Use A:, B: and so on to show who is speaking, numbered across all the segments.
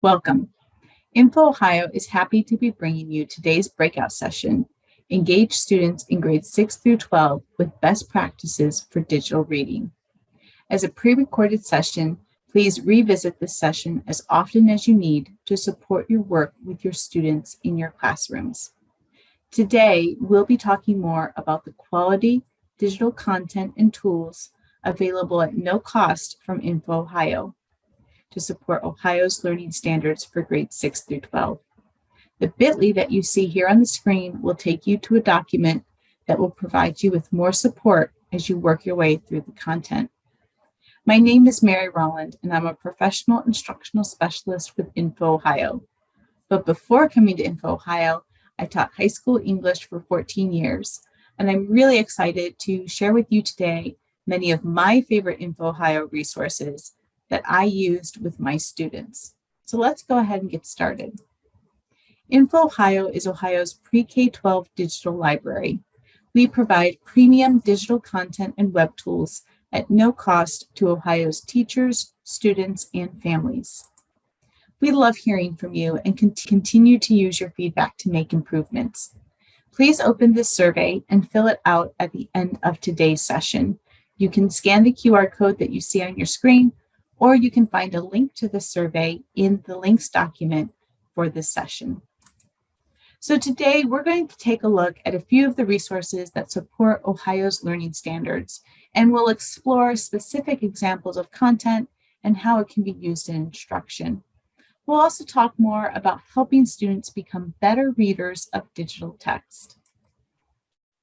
A: Welcome. INFOhio is happy to be bringing you today's breakout session, Engage Students in Grades 6 through 12 with Best Practices for Digital Reading. As a pre-recorded session, please revisit this session as often as you need to support your work with your students in your classrooms. Today, we'll be talking more about the quality digital content and tools available at no cost from INFOhio to support Ohio's learning standards for grades 6 through 12. The bit.ly that you see here on the screen will take you to a document that will provide you with more support as you work your way through the content. My name is Mary Rowland, and I'm a professional instructional specialist with INFOhio. But before coming to INFOhio, I taught high school English for 14 years, and I'm really excited to share with you today many of my favorite INFOhio resources that I used with my students. So let's go ahead and get started. INFOhio is Ohio's pre-K-12 digital library. We provide premium digital content and web tools at no cost to Ohio's teachers, students, and families. We love hearing from you and continue to use your feedback to make improvements. Please open this survey and fill it out at the end of today's session. You can scan the QR code that you see on your screen, or you can find a link to the survey in the links document for this session. So today we're going to take a look at a few of the resources that support Ohio's learning standards, and we'll explore specific examples of content and how it can be used in instruction. We'll also talk more about helping students become better readers of digital text.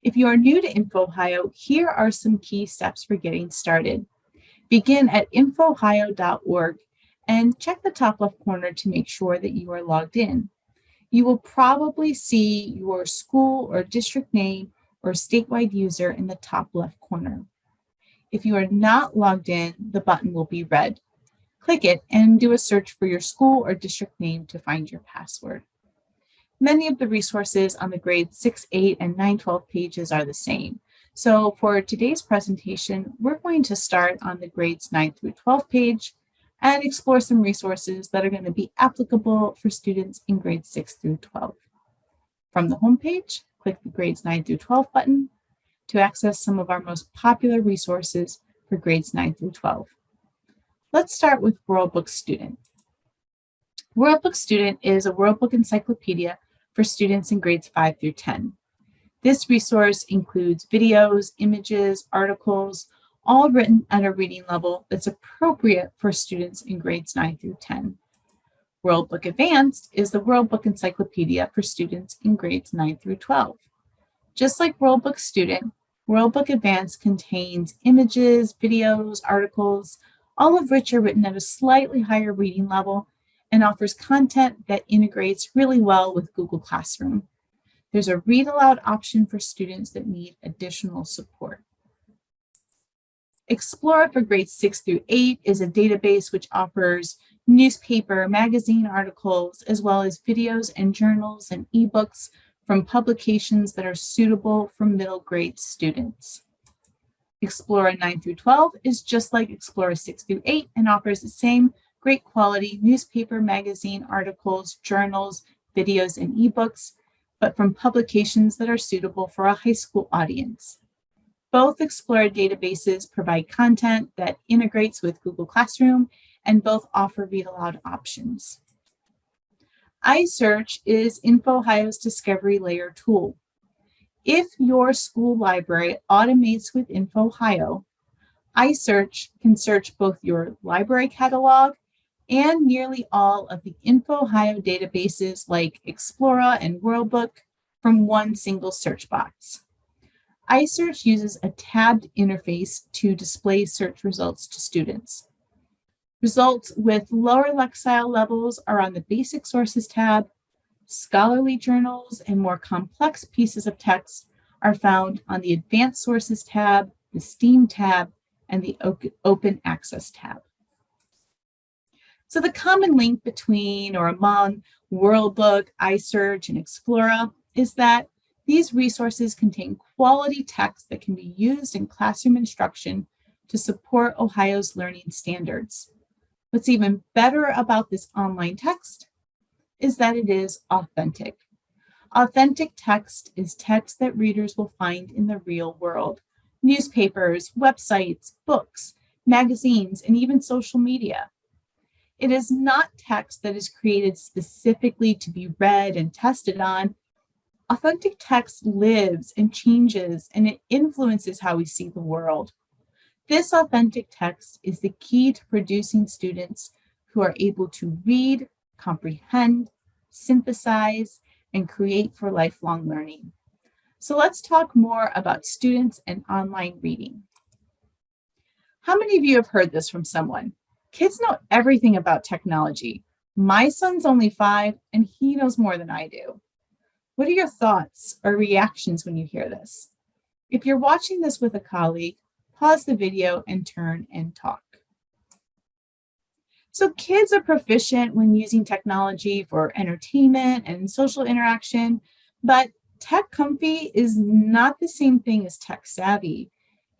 A: If you are new to INFOhio, here are some key steps for getting started. Begin at infohio.org and check the top left corner to make sure that you are logged in. You will probably see your school or district name or statewide user in the top left corner. If you are not logged in, the button will be red. Click it and do a search for your school or district name to find your password. Many of the resources on the grade 6, 8, and 9, 12 pages are the same. So for today's presentation, we're going to start on the grades 9 through 12 page and explore some resources that are going to be applicable for students in grades 6 through 12. From the home page, click the grades 9 through 12 button to access some of our most popular resources for grades 9 through 12. Let's start with Worldbook Student. Worldbook Student is a Worldbook encyclopedia for students in grades 5 through 10. This resource includes videos, images, articles, all written at a reading level that's appropriate for students in grades 9 through 10. Worldbook Advanced is the Worldbook encyclopedia for students in grades 9 through 12. Just like Worldbook Student, Worldbook Advanced contains images, videos, articles, all of which are written at a slightly higher reading level and offers content that integrates really well with Google Classroom. There's a read aloud option for students that need additional support. Explorer for grades 6 through 8 is a database which offers newspaper, magazine articles, as well as videos and journals and ebooks from publications that are suitable for middle grade students. Explorer 9 through 12 is just like Explorer 6 through 8 and offers the same great quality newspaper, magazine articles, journals, videos, and ebooks, but from publications that are suitable for a high school audience. Both Explorer databases provide content that integrates with Google Classroom, and both offer read aloud options. iSearch is INFOhio's discovery layer tool. If your school library automates with INFOhio, iSearch can search both your library catalog and nearly all of the INFOhio databases like Explorer and Worldbook from one single search box. iSearch uses a tabbed interface to display search results to students. Results with lower Lexile levels are on the Basic Sources tab. Scholarly journals and more complex pieces of text are found on the Advanced Sources tab, the STEAM tab, and the Open Access tab. So the common link between or among Worldbook, iSearch, and Explorer is that these resources contain quality text that can be used in classroom instruction to support Ohio's learning standards. What's even better about this online text is that it is authentic. Authentic text is text that readers will find in the real world. Newspapers, websites, books, magazines, and even social media. It is not text that is created specifically to be read and tested on. Authentic text lives and changes, and it influences how we see the world. This authentic text is the key to producing students who are able to read, comprehend, synthesize, and create for lifelong learning. So let's talk more about students and online reading. How many of you have heard this from someone? Kids know everything about technology. My son's only 5 and he knows more than I do. What are your thoughts or reactions when you hear this? If you're watching this with a colleague, pause the video and turn and talk. So kids are proficient when using technology for entertainment and social interaction, but tech comfy is not the same thing as tech savvy,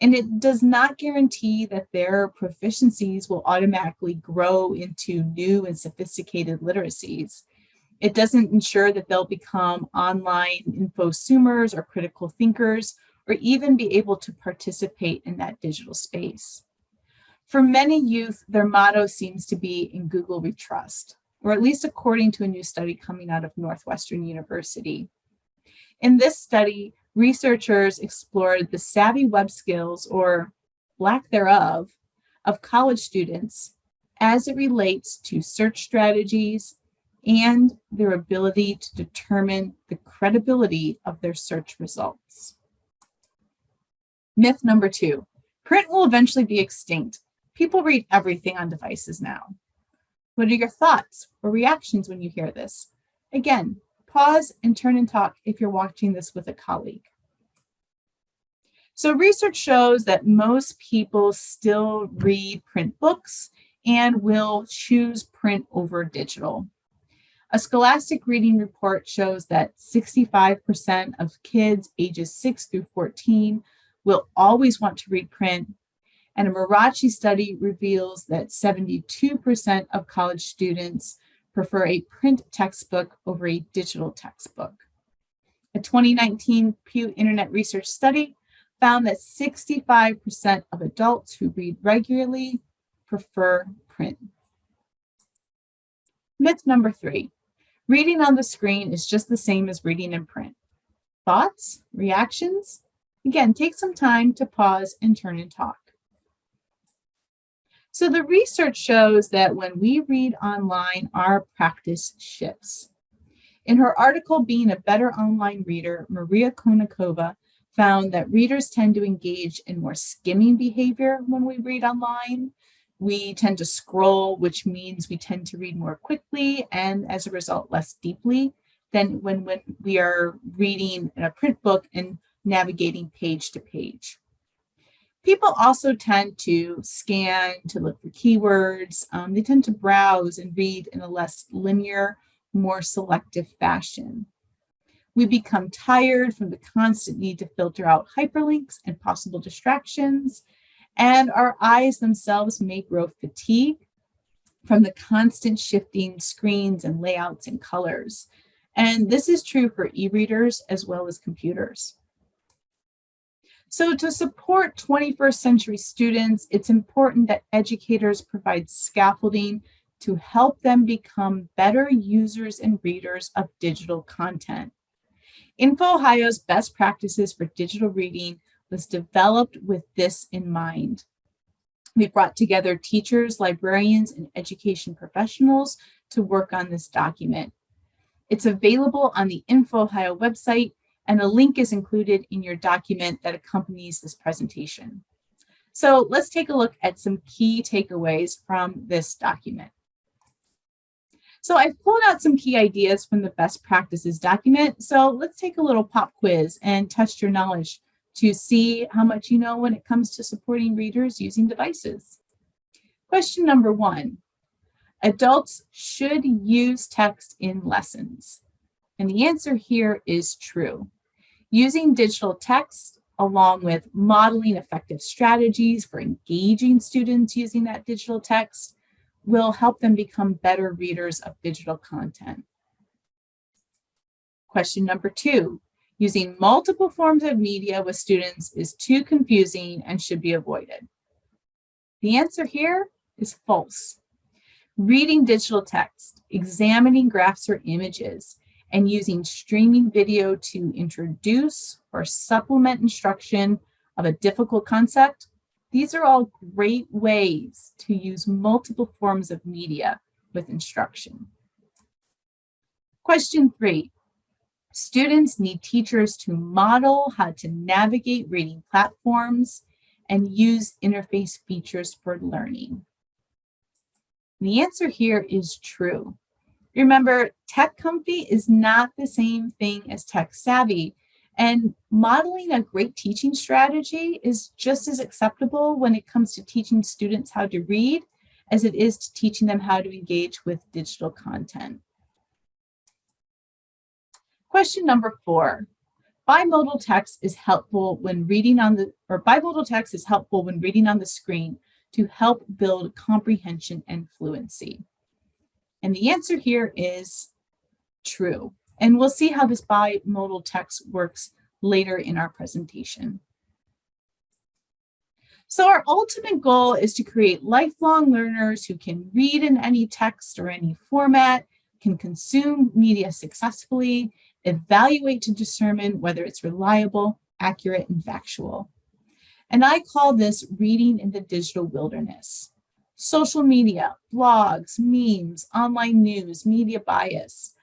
A: and it does not guarantee that their proficiencies will automatically grow into new and sophisticated literacies. It doesn't ensure that they'll become online infosumers or critical thinkers, or even be able to participate in that digital space. For many youth, their motto seems to be "In Google we trust," or at least according to a new study coming out of Northwestern University. In this study, researchers explored the savvy web skills, or lack thereof, of college students as it relates to search strategies and their ability to determine the credibility of their search results. Myth number 2, print will eventually be extinct. People read everything on devices now. What are your thoughts or reactions when you hear this? Again, pause and turn and talk if you're watching this with a colleague. So research shows that most people still read print books and will choose print over digital. A Scholastic reading report shows that 65% of kids ages 6 through 14 will always want to read print, and a Marachi study reveals that 72% of college students prefer a print textbook over a digital textbook. A 2019 Pew Internet Research study found that 65% of adults who read regularly prefer print. Myth number 3, reading on the screen is just the same as reading in print. Thoughts, reactions? Again, take some time to pause and turn and talk. So the research shows that when we read online, our practice shifts. In her article, Being a Better Online Reader, Maria Konnikova found that readers tend to engage in more skimming behavior when we read online. We tend to scroll, which means we tend to read more quickly and as a result, less deeply than when we are reading in a print book and navigating page to page. People also tend to scan to look for keywords. They tend to browse and read in a less linear, more selective fashion. We become tired from the constant need to filter out hyperlinks and possible distractions, and our eyes themselves may grow fatigued from the constant shifting screens and layouts and colors. And this is true for e-readers as well as computers. So to support 21st century students, it's important that educators provide scaffolding to help them become better users and readers of digital content. INFOhio's best practices for digital reading was developed with this in mind. We brought together teachers, librarians, and education professionals to work on this document. It's available on the INFOhio website, and a link is included in your document that accompanies this presentation. So let's take a look at some key takeaways from this document. So I've pulled out some key ideas from the best practices document. So let's take a little pop quiz and test your knowledge to see how much you know when it comes to supporting readers using devices. Question number 1, adults should use text in lessons. And the answer here is true. Using digital text along with modeling effective strategies for engaging students using that digital text will help them become better readers of digital content. Question number 2, using multiple forms of media with students is too confusing and should be avoided. The answer here is false. Reading digital text, examining graphs or images, and using streaming video to introduce or supplement instruction of a difficult concept, these are all great ways to use multiple forms of media with instruction. Question 3, students need teachers to model how to navigate reading platforms and use interface features for learning. The answer here is true. Remember, tech comfy is not the same thing as tech savvy, and modeling a great teaching strategy is just as acceptable when it comes to teaching students how to read as it is to teaching them how to engage with digital content. Question number 4. Bimodal text is helpful when reading on the screen to help build comprehension and fluency. And the answer here is true. And we'll see how this bimodal text works later in our presentation. So our ultimate goal is to create lifelong learners who can read in any text or any format, can consume media successfully, evaluate to determine whether it's reliable, accurate, and factual. And I call this reading in the digital wilderness. Social media, blogs, memes, online news, media bias,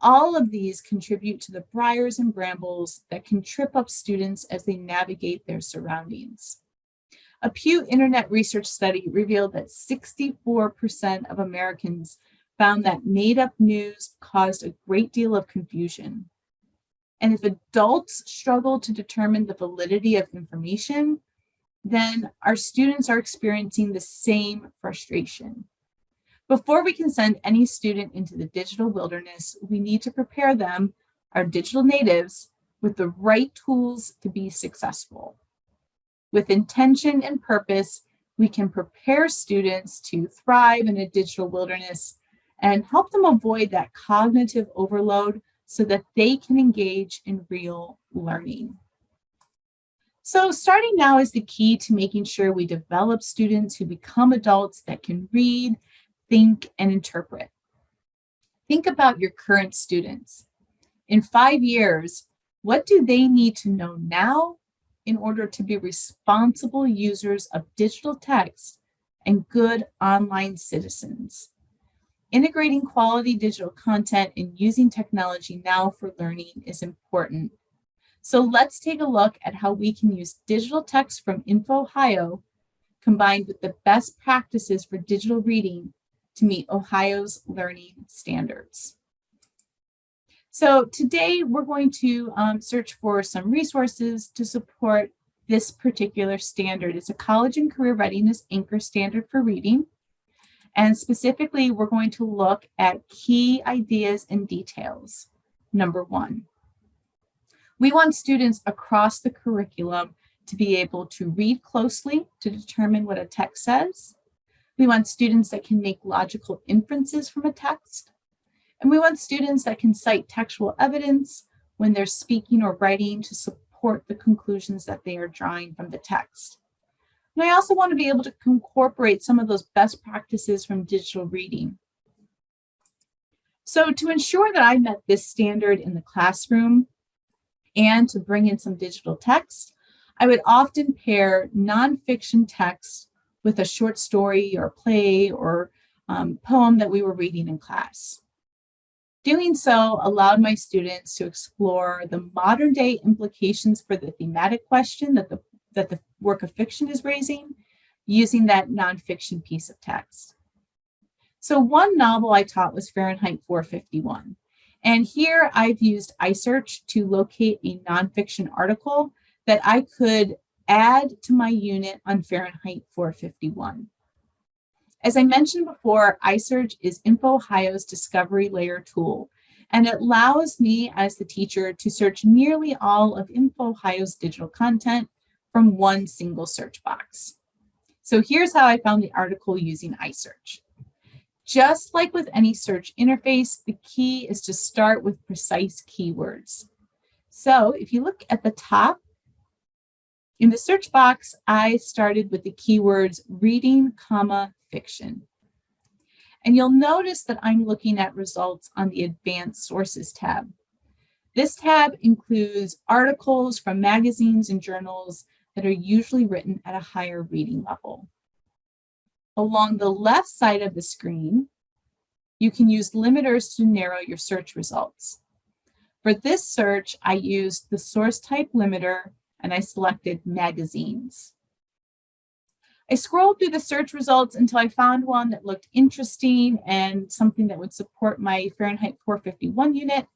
A: all of these contribute to the briars and brambles that can trip up students as they navigate their surroundings. A Pew Internet research study revealed that 64% of Americans found that made-up news caused a great deal of confusion. And if adults struggle to determine the validity of information, then our students are experiencing the same frustration. Before we can send any student into the digital wilderness, we need to prepare them, our digital natives, with the right tools to be successful. With intention and purpose, we can prepare students to thrive in a digital wilderness and help them avoid that cognitive overload so that they can engage in real learning. So starting now is the key to making sure we develop students who become adults that can read, think, and interpret. Think about your current students. In 5 years, what do they need to know now in order to be responsible users of digital text and good online citizens? Integrating quality digital content and using technology now for learning is important. So let's take a look at how we can use digital text from INFOhio combined with the best practices for digital reading to meet Ohio's learning standards. So today we're going to search for some resources to support this particular standard. It's a college and career readiness anchor standard for reading. And specifically, we're going to look at key ideas and details. Number 1, we want students across the curriculum to be able to read closely to determine what a text says. We want students that can make logical inferences from a text. And we want students that can cite textual evidence when they're speaking or writing to support the conclusions that they are drawing from the text. And I also want to be able to incorporate some of those best practices from digital reading. So to ensure that I met this standard in the classroom and to bring in some digital text, I would often pair nonfiction text with a short story or play or poem that we were reading in class. Doing so allowed my students to explore the modern day implications for the thematic question that the work of fiction is raising using that nonfiction piece of text. So one novel I taught was Fahrenheit 451. And here I've used iSearch to locate a nonfiction article that I could add to my unit on Fahrenheit 451. As I mentioned before, iSearch is INFOhio's discovery layer tool, and it allows me as the teacher to search nearly all of INFOhio's digital content from one single search box. So here's how I found the article using iSearch. Just like with any search interface, the key is to start with precise keywords. So if you look at the top, in the search box, I started with the keywords reading, fiction. And you'll notice that I'm looking at results on the Advanced Sources tab. This tab includes articles from magazines and journals that are usually written at a higher reading level. Along the left side of the screen, you can use limiters to narrow your search results. For this search, I used the source type limiter and I selected magazines. I scrolled through the search results until I found one that looked interesting and something that would support my Fahrenheit 451 unit.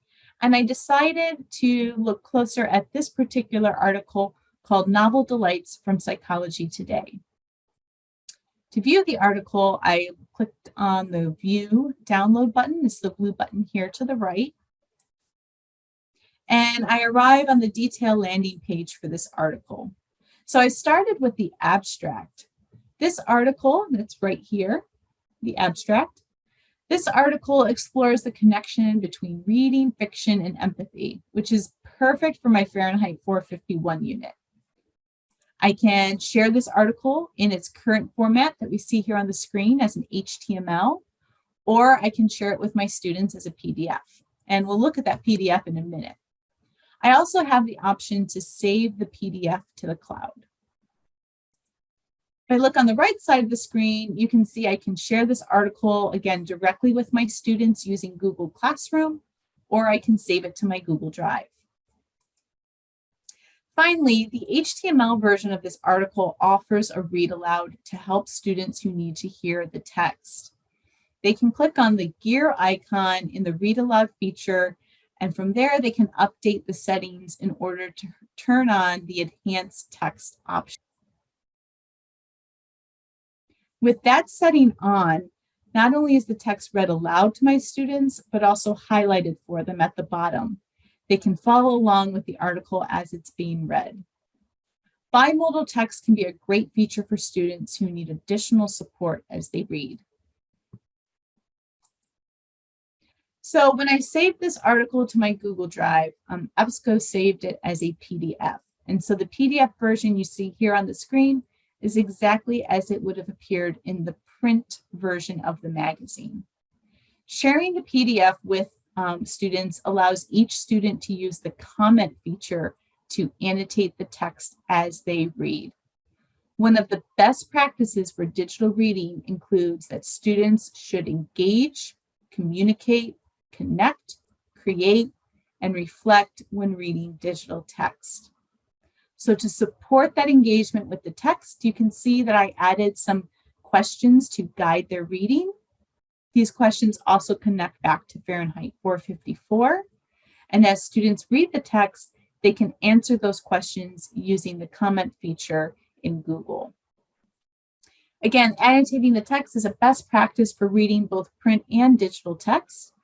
A: And I decided to look closer at this particular article called Novel Delights from Psychology Today. To view the article, I clicked on the View Download button. It's the blue button here to the right. And I arrive on the detail landing page for this article. So I started with the abstract. This article, that's right here, the abstract. This article explores the connection between reading, fiction, and empathy, which is perfect for my Fahrenheit 451 unit. I can share this article in its current format that we see here on the screen as an HTML, or I can share it with my students as a PDF. And we'll look at that PDF in a minute. I also have the option to save the PDF to the cloud. If I look on the right side of the screen, you can see I can share this article again directly with my students using Google Classroom, or I can save it to my Google Drive. Finally, the HTML version of this article offers a read aloud to help students who need to hear the text. They can click on the gear icon in the read aloud feature, and from there they can update the settings in order to turn on the enhanced text option. With that setting on, not only is the text read aloud to my students, but also highlighted for them at the bottom. They can follow along with the article as it's being read. Bimodal text can be a great feature for students who need additional support as they read. So when I saved this article to my Google Drive, EBSCO saved it as a PDF. And so the PDF version you see here on the screen is exactly as it would have appeared in the print version of the magazine. Sharing the PDF with students allows each student to use the comment feature to annotate the text as they read. One of the best practices for digital reading includes that students should engage, communicate, connect, create, and reflect when reading digital text. So to support that engagement with the text, you can see that I added some questions to guide their reading. These questions also connect back to Fahrenheit 454. And as students read the text, they can answer those questions using the comment feature in Google. Again, annotating the text is a best practice for reading both print and digital text.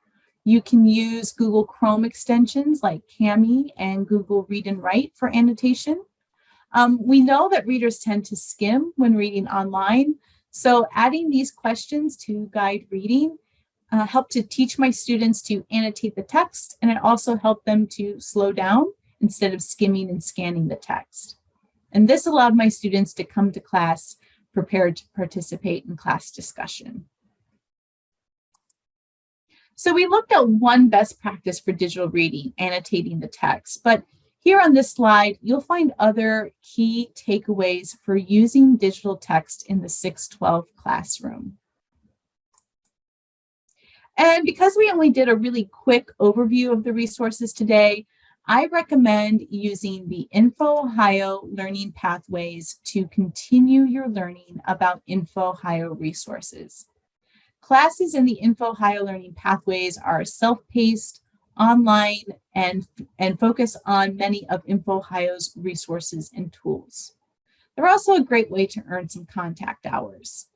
A: You can use Google Chrome extensions like Cami and Google Read and Write for annotation. We know that readers tend to skim when reading online, so adding these questions to guide reading helped to teach my students to annotate the text, and it also helped them to slow down instead of skimming and scanning the text. And this allowed my students to come to class prepared to participate in class discussion. So we looked at one best practice for digital reading, annotating the text, but here on this slide, you'll find other key takeaways for using digital text in the 612 classroom. And because we only did a really quick overview of the resources today, I recommend using the INFOhio learning pathways to continue your learning about INFOhio resources. Classes in the INFOhio learning pathways are self-paced, online, and focus on many of INFOhio's resources and tools. They're also a great way to earn some contact hours.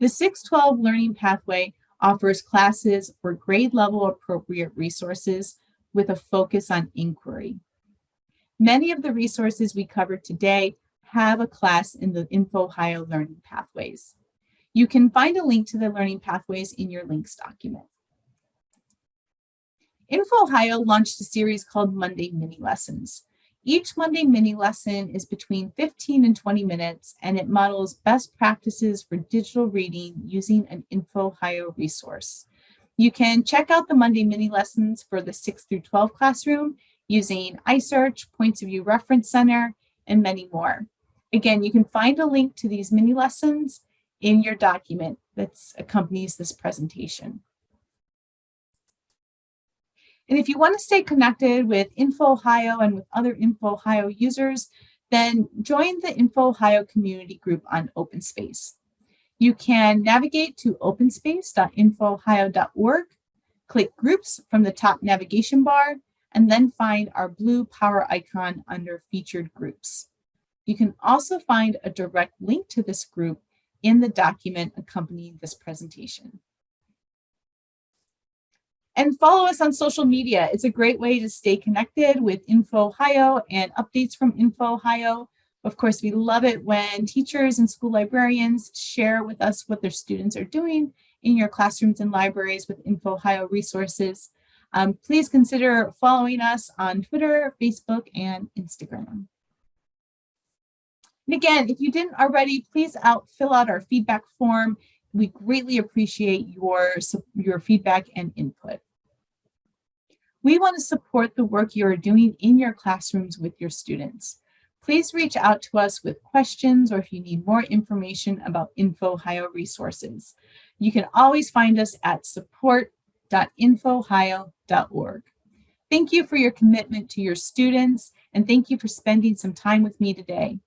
A: The 612 learning pathway offers classes for grade level appropriate resources with a focus on inquiry. Many of the resources we covered today have a class in the INFOhio learning pathways. You can find a link to the learning pathways in your links document. INFOhio launched a series called Monday Mini Lessons. Each Monday mini lesson is between 15 and 20 minutes, and it models best practices for digital reading using an INFOhio resource. You can check out the Monday mini lessons for the 6 through 12 classroom using iSearch, Points of View Reference Center, and many more. Again, you can find a link to these mini lessons in your document that accompanies this presentation. And if you want to stay connected with INFOhio and with other INFOhio users, then join the INFOhio community group on OpenSpace. You can navigate to openspace.infohio.org, click Groups from the top navigation bar, and then find our blue power icon under Featured Groups. You can also find a direct link to this group in the document accompanying this presentation. And follow us on social media. It's a great way to stay connected with INFOhio and updates from INFOhio. Of course, we love it when teachers and school librarians share with us what their students are doing in your classrooms and libraries with INFOhio resources. Please consider following us on Twitter, Facebook, and Instagram. And again, if you didn't already, please fill out our feedback form. We greatly appreciate your feedback and input. We want to support the work you are doing in your classrooms with your students. Please reach out to us with questions or if you need more information about INFOhio resources. You can always find us at support.infohio.org. Thank you for your commitment to your students, and thank you for spending some time with me today.